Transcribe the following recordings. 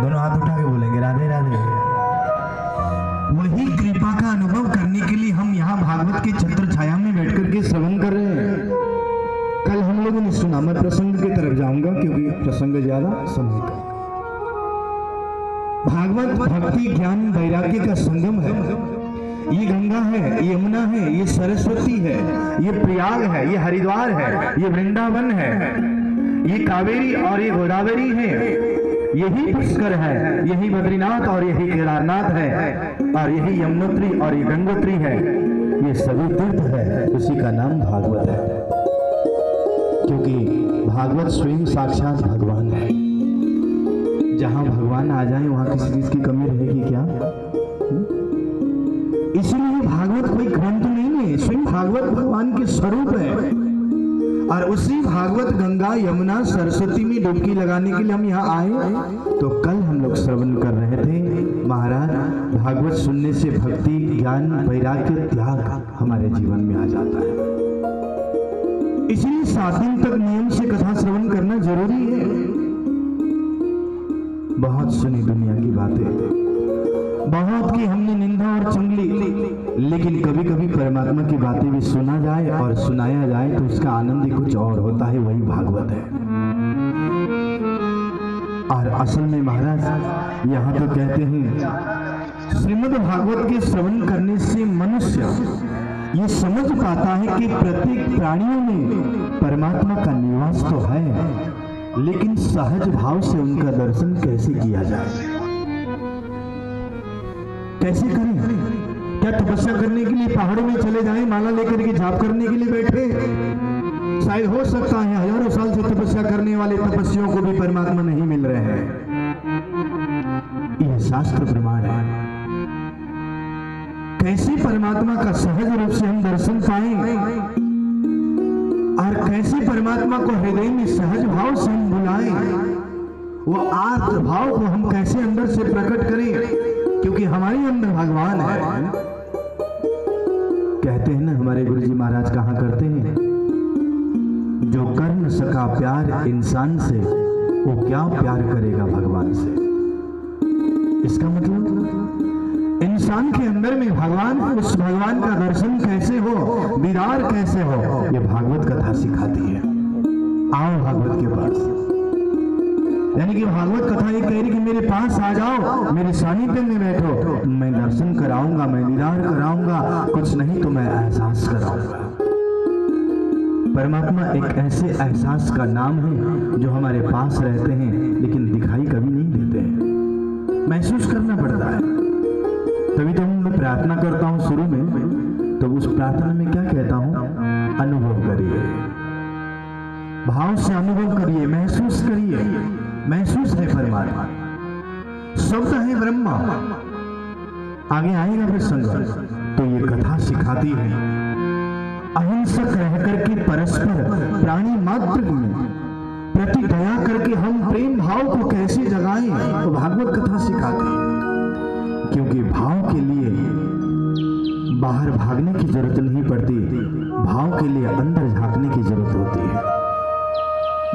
दोनों हाथ उठा के बोलेंगे राधे राधे। वही कृपा का अनुभव करने के लिए हम यहाँ भागवत के छत्र छाया में बैठ करके श्रवण कर रहे हैं। कल हम लोगों ने सुना, मैं प्रसंग की तरफ जाऊंगा क्योंकि प्रसंग ज्यादा समय का। भागवत भक्ति ज्ञान वैराग्य का संगम है। ये गंगा है, ये यमुना है, ये सरस्वती है, ये प्रयाग है, ये हरिद्वार है, ये वृंदावन है, ये कावेरी और ये गोदावरी है, यही पुष्कर है, यही बद्रीनाथ और यही केदारनाथ है, और यही यमुनोत्री और ये गंगोत्री है। ये सभी तीर्थ है, उसी का नाम भागवत है। क्योंकि भागवत स्वयं साक्षात भगवान है। जहां भगवान आ जाए वहां किसी चीज की कमी रहेगी क्या? इसलिए भागवत कोई ग्रंथ नहीं है, स्वयं भागवत भगवान के स्वरूप है। और उसी भागवत गंगा यमुना सरस्वती में डुबकी लगाने के लिए हम यहाँ आए। तो कल हम लोग श्रवण कर रहे थे महाराज, भागवत सुनने से भक्ति ज्ञान वैराग्य त्याग हमारे जीवन में आ जाता है। इसलिए 7 दिन तक नियम से कथा श्रवण करना जरूरी है। बहुत सुनी दुनिया की बातें, बहुत की हमने निंदा और चुगली, लेकिन कभी कभी परमात्मा की बातें भी सुना जाए और सुनाया जाए तो उसका आनंद ही कुछ और होता है। वही भागवत है। और असल में महाराज यहाँ तो कहते हैं श्रीमद् भागवत के श्रवण करने से मनुष्य ये समझ पाता है कि प्रत्येक प्राणियों में परमात्मा का निवास तो है, लेकिन सहज भाव से उनका दर्शन कैसे किया जाए, कैसे करें? क्या तपस्या करने के लिए पहाड़ों में चले जाएं, माला लेकर के जाप करने के लिए बैठे? शायद हो सकता है हजारों साल से तपस्या करने वाले तपस्वियों को भी परमात्मा नहीं मिल रहे हैं। यह शास्त्र प्रमाण है। कैसे परमात्मा का सहज रूप से हम दर्शन पाएं और कैसे परमात्मा को हृदय में सहज भाव से हम बुलाएं, वो आर्त भाव को हम कैसे अंदर से प्रकट करें, क्योंकि हमारे अंदर भगवान है। कहते हैं ना हमारे गुरुजी महाराज कहा करते हैं, जो कर न सका प्यार इंसान से वो क्या प्यार करेगा भगवान से। इसका मतलब इंसान के अंदर में भगवान, उस भगवान का दर्शन कैसे हो, दीदार कैसे हो, ये भागवत कथा सिखाती है। आओ भागवत के पास, यानी कि भागवत कथा ये कह रही कि मेरे पास आ जाओ, मेरे सानिध्य में बैठो, मैं दर्शन कराऊंगा, मैं दीदार कराऊंगा, कुछ नहीं तो मैं एहसास कराऊंगा। परमात्मा एक ऐसे एहसास का नाम है जो हमारे पास रहते हैं लेकिन दिखाई कभी नहीं देते हैं, महसूस करना पड़ता है। तभी तो मैं प्रार्थना करता हूँ शुरू में, तो उस प्रार्थना में क्या कहता हूँ? अनुभव करिए, भाव से अनुभव करिए, महसूस करिए। महसूस है परमात्मा, शब्द है ब्रह्मा। आगे आएगा प्रसंग। तो ये कथा सिखाती है अहिंसक रह करके परस्पर प्राणी मात्र में प्रति दया करके हम प्रेम भाव को कैसे जगाएं, तो भागवत कथा सिखाती है। क्योंकि भाव के लिए बाहर भागने की जरूरत नहीं पड़ती, भाव के लिए अंदर झांकने की जरूरत होती है।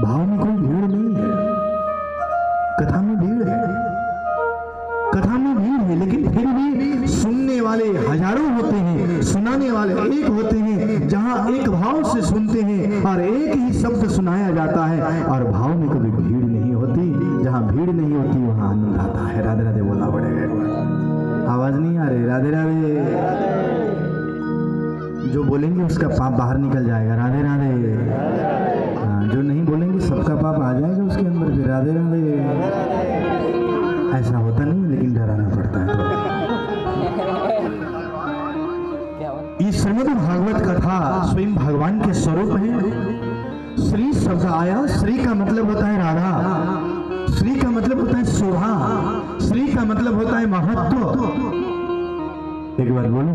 भाव में कोई भीड़ नहीं है, कथा में भीड़ है, कथा में भीड़ है, लेकिन फिर भी सुनने वाले हजारों होते हैं, सुनाने वाले एक होते हैं। जहां एक भाव से सुनते हैं और एक ही शब्द सुनाया जाता है, और भाव में कभी भीड़ नहीं होती। जहां भीड़ नहीं होती वहां आनंद आता है। राधे राधे बोलना पड़ेगा, आवाज नहीं आ रही। राधे राधे जो बोलेंगे उसका पाप बाहर निकल जाएगा। राधे राधे जो नहीं बोलेंगे सबका पाप आ जाएगा उसके अंदर भी। राधे राधे ऐसा होता नहीं, लेकिन डराना पड़ता है। ये श्रीमद् भागवत कथा स्वयं भगवान के स्वरूप है। श्री शब्द आया, श्री का मतलब होता है राधा, श्री का मतलब होता है शोभा, श्री का मतलब होता है महत्व। एक बार बोलो।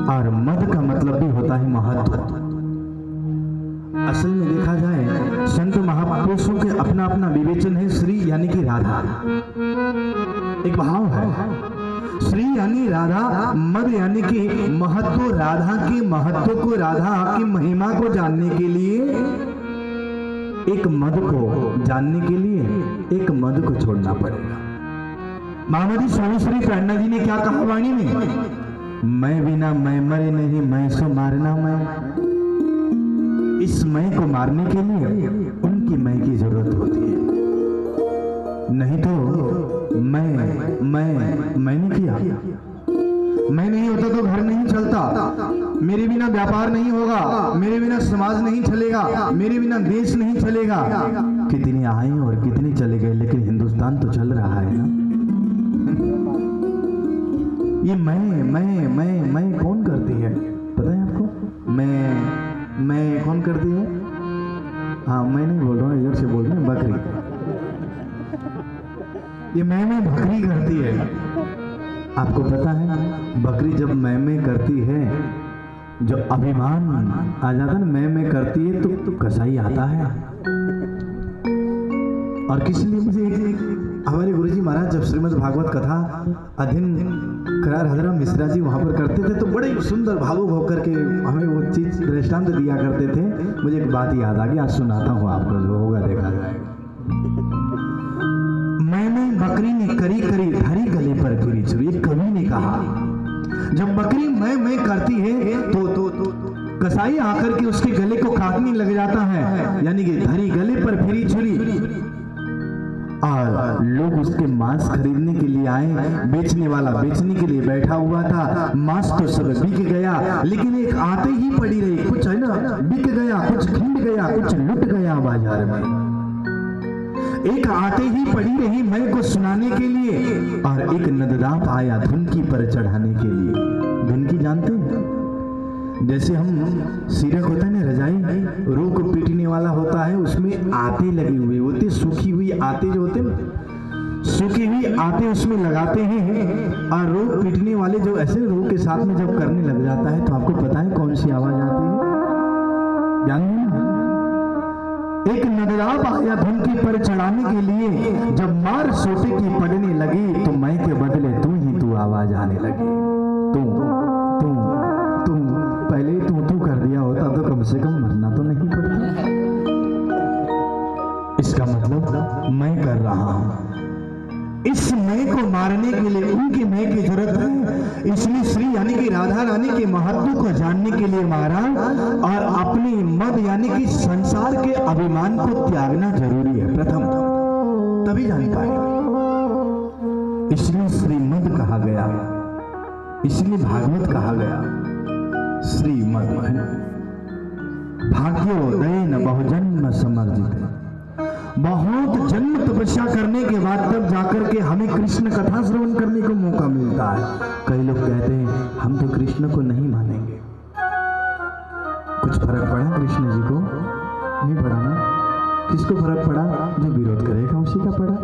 और मद का मतलब भी होता है महत्व। असल में देखा जाए संत महापुरुषों के अपना अपना विवेचन है। श्री यानी कि राधा, एक भाव है। श्री यानी राधा, मद यानी कि महत्व। राधा के महत्व को, राधा की महिमा को जानने के लिए एक मद को जानने के लिए एक मद को छोड़ना पड़ेगा। महामती स्वामी श्री प्रेरणा जी ने क्या कहा वाणी में? मैं बिना मैं मरे नहीं, मैं सो मारना मैं। इस मैं को मारने के लिए उनकी मैं की जरूरत होती है, नहीं तो मैंने किया। मैं नहीं होता तो घर नहीं चलता, मेरे बिना व्यापार नहीं होगा, मेरे बिना समाज नहीं चलेगा, मेरे बिना देश नहीं चलेगा। कितनी आए और कितनी चले गए, लेकिन हिंदुस्तान तो चल रहा है ना। ये मैं कौन करती है पता है आपको? मैं कौन करती है? हाँ, मैं नहीं बोल रहा हूँ, इधर से बोल रहे हैं, बकरी। ये मैं बकरी करती है। आपको पता है बकरी जब मैं करती है, जो अभिमान आ जाता है ना, मैं करती है तो कसाई आता है। और किस लिए मुझे हमारे गुरुजी महाराज जब श्रीमद् भागवत कथा अध्ययन करार हजरा मिश्रा जी वहाँ पर करते थे, तो बड़े सुंदर भावुक होकर के हमें वो चीज दृष्टांत दिया करते थे। मुझे एक बात याद आ गई, आज सुनाता हूँ आपको, जो होगा देखा जाएगा। मैं बकरी ने करी धरी गले पर गिरी छुरी। एक कवि ने कहा, जब बकरी मैं करती है तो कसाई आकर के उसके गले को काटने लग जाता है, यानी कि धरी गले पर फिरी छुरी। और लोग उसके मांस खरीदने के लिए आए, बेचने वाला बेचने के लिए बैठा हुआ था। मांस तो सब बिक गया, लेकिन एक आते ही पड़ी रही। कुछ है ना बिक गया, कुछ खिंड गया, कुछ लुट गया बाजार में। एक आते ही पड़ी रही मैं को सुनाने के लिए, और एक नददाप आया धुनकी पर चढ़ाने के लिए। धुनकी जानते हैं? जैसे हम सिरक होता है ना, रजाई रूह को पीटने वाला होता है, उसमें आते लगे हुए होते, सूखी हुई आते जो होते ना, सूखी हुई आते उसमें लगाते हैं। और रूह पीटने वाले जो ऐसे रूह के साथ में जब करने लग जाता है, तो आपको पता है कौन सी आवाज आती है? जानते हैं? एक नददाप आया धुनकी पर चढ़ाने के लिए। जब मार सोटे की पड़ने लगी, तो मैं के बदले तू आवाज आने लगी। तू पहले ही तू कर दिया होता तो कम से कम मरना तो नहीं पड़ता। इसका मतलब मैं कर रहा हूं। इस मैं को मारने के लिए उनकी मैं की जरूरत है। इसलिए श्री यानी कि राधा रानी के महत्व को जानने के लिए मारा, और अपनी मद यानी कि संसार के अभिमान को त्यागना जरूरी है प्रथम, तभी जान पाएंगे। इसलिए श्रीमद कहा गया, इसलिए भागवत कहा गया श्रीमद। भाग्योदयन बहुजन्म समर्जित। बहुत जन्म तपस्या करने के बाद तब जाकर के हमें कृष्ण कथा श्रवण करने को मौका मिलता है। कई लोग कहते हैं हम तो कृष्ण को नहीं मानेंगे। कुछ फर्क पड़ा कृष्ण जी को? नहीं पड़ा ना। किसको फर्क पड़ा? जो विरोध करेगा उसी का पड़ा।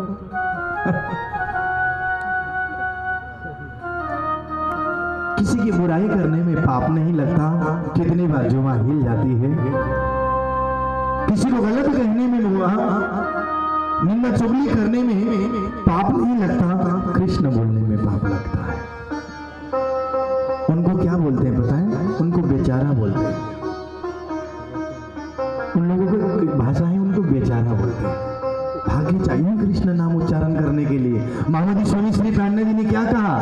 किसी की बुराई करने में पाप नहीं लगता। कितनी बार जुमा हिल जाती है। किसी को गलत कहने में, निंदा चुगली करने में पाप नहीं लगता, कृष्ण बोलने में पाप लगता है। उनको क्या बोलते हैं पता है? उनको बेचारा बोलते हैं। उन लोगों को भाषा है, उनको बेचारा बोलते हैं। भाग्य चाहिए कृष्ण नाम उच्चारण करने के लिए। महामती स्वामी श्री प्रेरणा जी ने क्या कहा?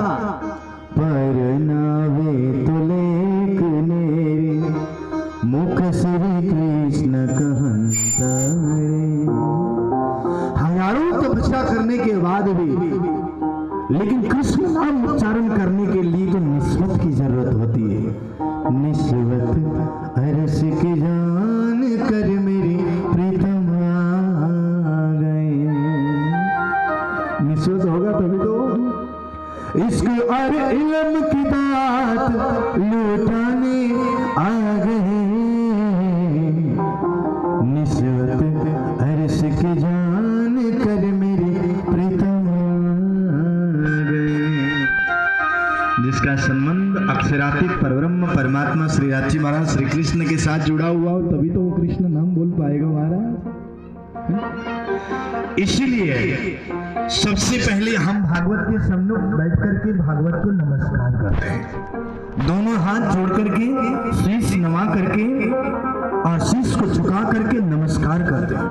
पर नावे तुलेक नेरे मुख श्री कृष्ण कहंत। हजारों तपस्या करने के बाद भी, लेकिन कृष्ण नाम उच्चारण करने के लिए तो निस्वत की जरूरत होती है। निस्वत अरस की जान कर मेरे प्रीतम आ गए। निस्वत होगा तभी तो इश्क और इल्म की बात लुटाने आ गए। निस्वत अरस की जान कर मेरे प्रीतम आ गए। जिसका संबंध अक्षरातीत परब्रह्म परमात्मा श्री राची महाराज श्री कृष्ण के साथ जुड़ा हुआ हो, तभी तो वो कृष्ण नाम बोल पाएगा महाराज। इसीलिए सबसे पहले हम भागवत के सम्मुख बैठ करके भागवत को नमस्कार करते हैं। दोनों हाथ जोड़ करके शीश नवा करके और शीश को झुका करके नमस्कार करते हैं।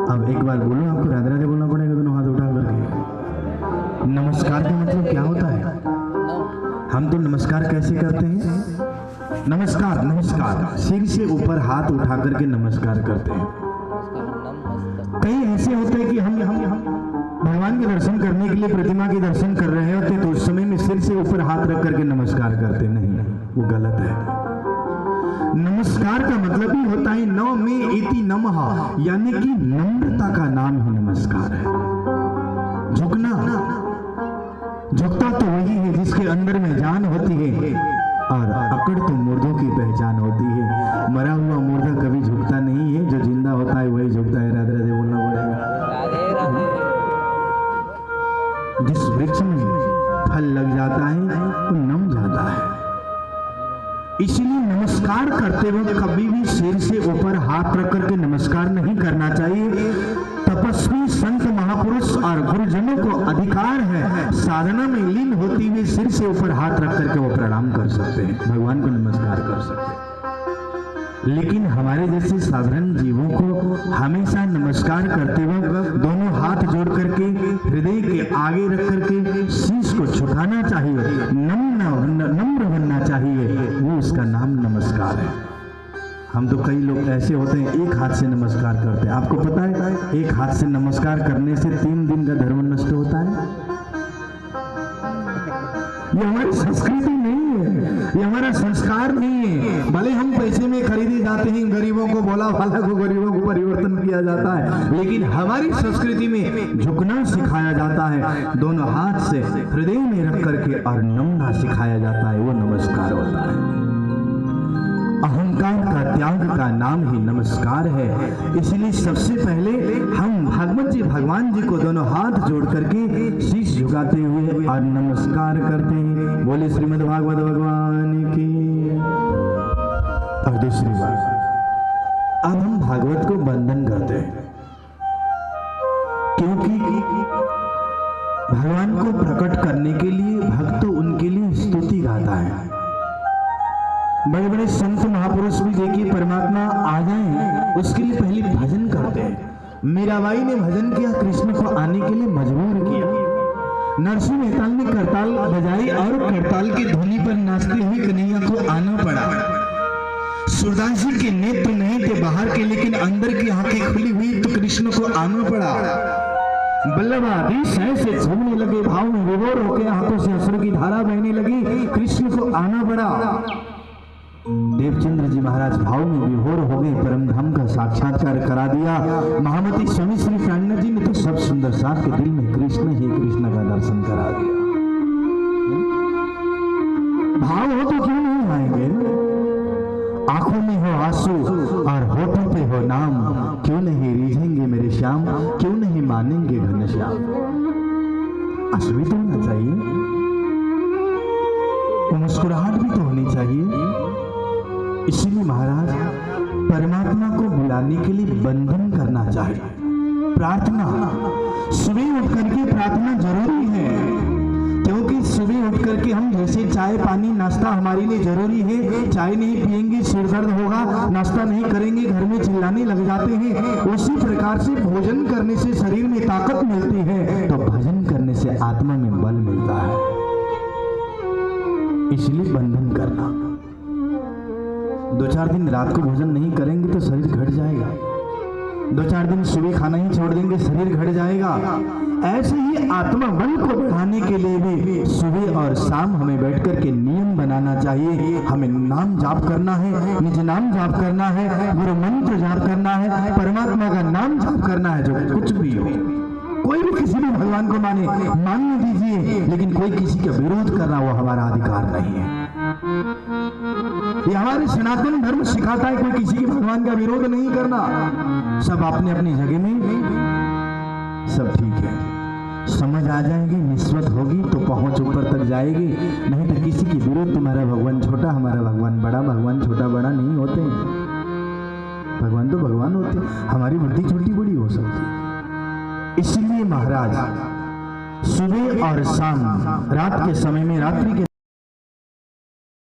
अब एक बार बोलो, आपको राधे राधे बोलना पड़ेगा दोनों हाथ उठा करके। नमस्कार का मतलब क्या होता है? हम तो नमस्कार कैसे करते हैं? नमस्कार नमस्कार सिर से ऊपर हाथ उठा करके नमस्कार करते हैं। कई ऐसे होते हैं कि हम भगवान के दर्शन करने के लिए प्रतिमा के दर्शन कर रहे होते तो उस समय में सिर से ऊपर हाथ रख करके नमस्कार करते, नहीं, वो गलत है। नमस्कार का मतलब ही होता है नव में इति नमः, यानी कि नम्रता का नाम ही नमस्कार है। झुकना, झुकता तो वही है जिसके अंदर में जान होती है, और अकड़ तो मुर्दों की पहचान होती है। मरा हुआ मुर्दा कभी झुकता नहीं है, जो जिंदा होता है वही झुकता है। राधे राधे बोलना पड़ेगा। जिस वृक्ष में फल लग जाता है वो नम जाता है। इसलिए नमस्कार करते वक्त कभी भी सिर से ऊपर हाथ रख करके नमस्कार नहीं करना चाहिए। तपस्वी संत महापुरुष और गुरुजनों को अधिकार है साधना में लीन होती हुई सिर से ऊपर हाथ रख करके वो प्रणाम कर सकते हैं, भगवान को नमस्कार कर सकते हैं। लेकिन हमारे जैसे साधारण जीवों को हमेशा नमस्कार करते वक्त दोनों हाथ जोड़ करके हृदय के आगे रख करके शीश को झुकाना चाहिए, नम्र बनना चाहिए, वो उसका नाम नमस्कार है। हम तो कई लोग ऐसे होते हैं एक हाथ से नमस्कार करते हैं। आपको पता है एक हाथ से नमस्कार करने से 3 दिन का धर्म नष्ट होता है। ये हमारी संस्कृति नहीं है, ये हमारा संस्कार नहीं है। भले हम पैसे में खरीदे जाते हैं, गरीबों को बोला भाला को, गरीबों को परिवर्तन किया जाता है, लेकिन हमारी संस्कृति में झुकना सिखाया जाता है, दोनों हाथ से हृदय में रख करके, और नमना सिखाया जाता है, वो नमस्कार होता है। अहंकार का त्याग का नाम ही नमस्कार है। इसलिए सबसे पहले हम भगवान जी को दोनों हाथ जोड़ करके शीश झुकाते हुए और नमस्कार करते हैं। बोले श्रीमद् भागवत भगवान की। और दूसरी बात, अब हम भागवत को वंदन करते हैं, क्योंकि भगवान को प्रकट करने के लिए भक्त उनके लिए स्तुति गाता है। बड़े बड़े संत महापुरुष भी देखिए परमात्मा आ जाए उसके लिए पहले भजन करते हैं। मीराबाई ने भजन किया, कृष्ण को आने के लिए मजबूर किया। नरसिंह मेहता ने करताल बजाई और करताल की धुनी पर नाचते हुए कन्हैया को आना पड़ा। सूरदास जी के नेत्र नहीं थे बाहर के, लेकिन अंदर की आंखें खुली हुई तो कृष्ण को आना पड़ा। बल्लभाधीश ऐसे झूमने लगे, भाव में विभोर होकर आंखों से अश्रु की धारा बहने लगी, कृष्ण को आना पड़ा। देवचंद्र जी महाराज भाव में विभोर हो गए, परम धाम का साक्षात्कार करा दिया। महामती स्वामी श्री प्राणनाथ जी ने तो सब सुंदर साथ के दिल में कृष्ण ही कृष्ण का दर्शन करा दिया। भाव हो तो क्यों नहीं आएंगे? आंखों में हो आंसू और होठों पे हो नाम, क्यों नहीं रीझेंगे मेरे श्याम, क्यों नहीं मानेंगे घनश्याम। आंसू भी तो होना चाहिए, मुस्कुराहट भी तो होनी चाहिए। इसीलिए महाराज परमात्मा को बुलाने के लिए बंधन करना चाहिए। प्रार्थना, सुबह उठ करके प्रार्थना जरूरी है, क्योंकि सुबह उठ करके हम जैसे चाय पानी नाश्ता हमारे लिए जरूरी है, चाय नहीं पिएंगे सिर दर्द होगा, नाश्ता नहीं करेंगे घर में चिल्लाने लग जाते हैं, उसी प्रकार से भोजन करने से शरीर में ताकत मिलती है, तो भजन करने से आत्मा में बल मिलता है। इसलिए बंधन करना। 2-4 दिन रात को भोजन नहीं करेंगे तो शरीर घट जाएगा, 2-4 दिन सुबह खाना ही छोड़ देंगे शरीर घट जाएगा। ऐसे ही आत्मा बल को बढ़ाने के लिए भी सुबह और शाम हमें बैठ कर के नियम बनाना चाहिए। हमें नाम जाप करना है, निज नाम जाप करना है, गुरु मंत्र जाप करना है, परमात्मा का नाम जाप करना है। जो कुछ भी हो, कोई भी किसी भी भगवान को मानने दीजिए, लेकिन कोई किसी का विरोध करना वो हमारा अधिकार नहीं है। ये हमारे सनातन धर्म सिखाता है कोई किसी के भगवान का विरोध नहीं करना। सब अपने अपनी जगह में सब ठीक है, समझ आ जाएगी, निस्वत होगी तो पहुंच ऊपर तक जाएगी। नहीं तो किसी की विरोध, तुम्हारा भगवान छोटा हमारा भगवान बड़ा, भगवान छोटा बड़ा नहीं होते, भगवान तो भगवान होते, हमारी बुद्धि छोटी बड़ी हो सकती है। इसलिए महाराज सुबह और शाम रात के समय में, रात्रि के